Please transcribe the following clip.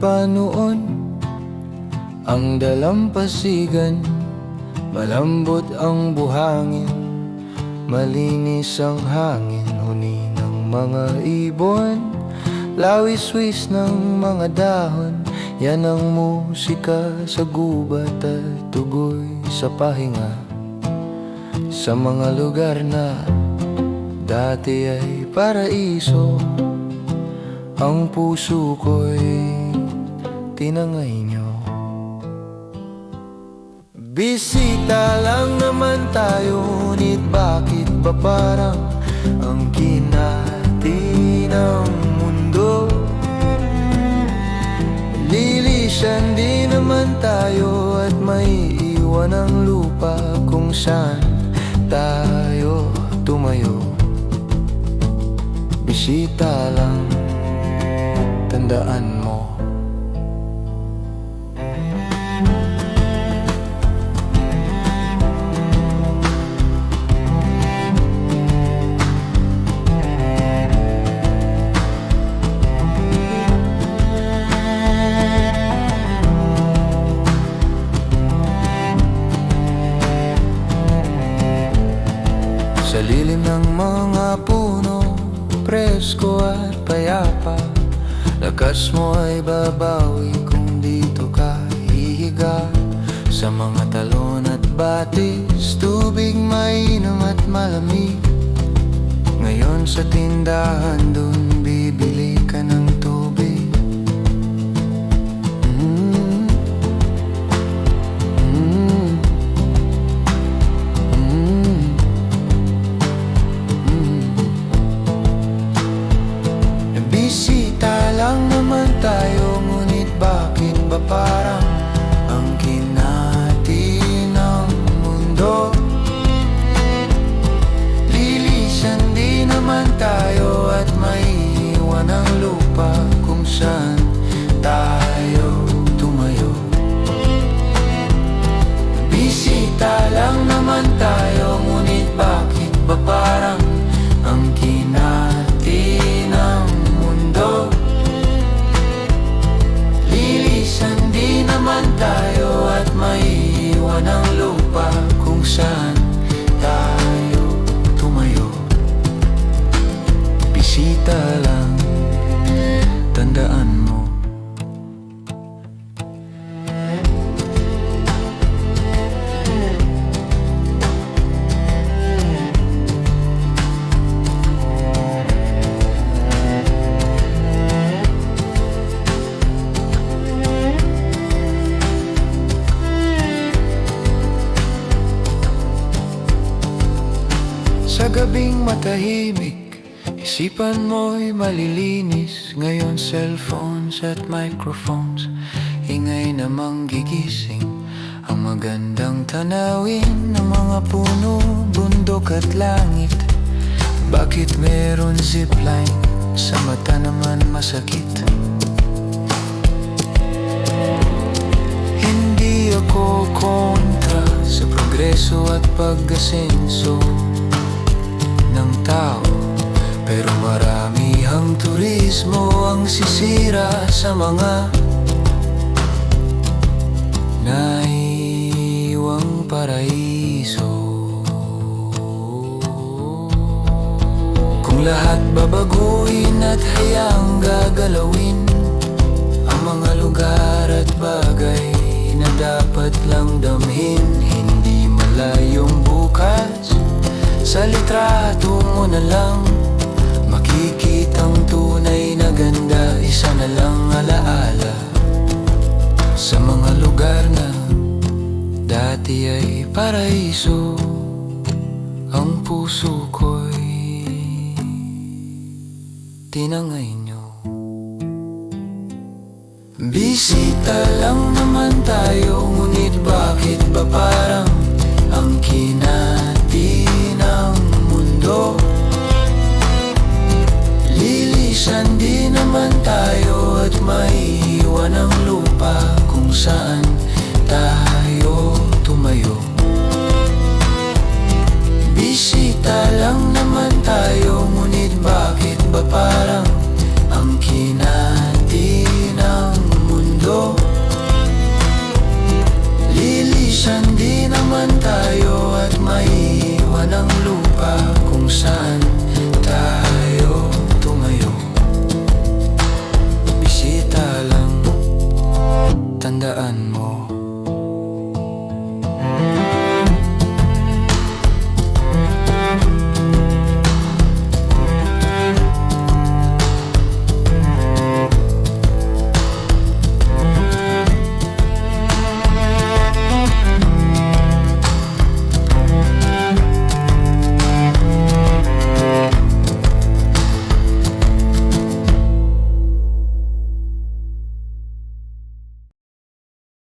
pa noon ang dalampasigan, malambot ang buhangin, malinis ang hangin, huni ng mga ibon, lawis-wis ng mga dahon. Yan ang musika sa gubat at tugoy sa pahinga, sa mga lugar na dati ay paraiso. Ang puso ko'y tinangay nyo. Bisita lang naman tayo, ngunit bakit ba parang ang kinati ng mundo? Lilisan din naman tayo at may iwan ang lupa kung saan tayo tumayo. Bisita lang, tandaan mo. Sa lilim ng mga puno, presko at payapa, lakas mo ay babawi kung dito ka hihiga. Sa mga talon at batis, tubig mainom at malamig. Ngayon sa tindahan dun bibili ka ng tubig. Bisita lang naman tayo, ngunit bakit ba parang ang kinati ng mundo? Lilisan din naman tayo at may iwan ang lupa kung saan tayo tumayo. Bisita lang naman tayo, ngunit bakit ba parang ang kinati ng mundo? Lilisan din naman tayo at may iwan ang lupa kung saan tayo tumayo. Bisita lang, tandaan mo. Sa gabing matahimik, isipan mo'y malilinis. Ngayon cellphones at microphones, ingay namang gigising. Ang magandang tanawin ng mga puno, bundok at langit. Bakit meron zipline? Sa mata naman masakit. Hindi ako kontra sa progreso at pag-asenso ng tao, pero maramihang turismo ang sisira sa mga naiwang paraiso. Kung lahat babaguhin at hayaang gagalawin ang mga lugar at bagay na dapat lang damhin, hindi malayong bukas sa litrato mo na lang makikitang tunay na ganda. Isa na lang alaala sa mga lugar na dati ay paraiso. Ang puso ko'y tinangay nyo. Bisita lang naman tayo, ngunit bakit ba parang ang kinati ng mundo? Lilisan din naman tayo at may iwan ang lupa kung saan tayo tumayo. Bisita lang naman tayo, ngunit bakit ba parang ang kinati ng mundo? maiiwan ang lupa kung saan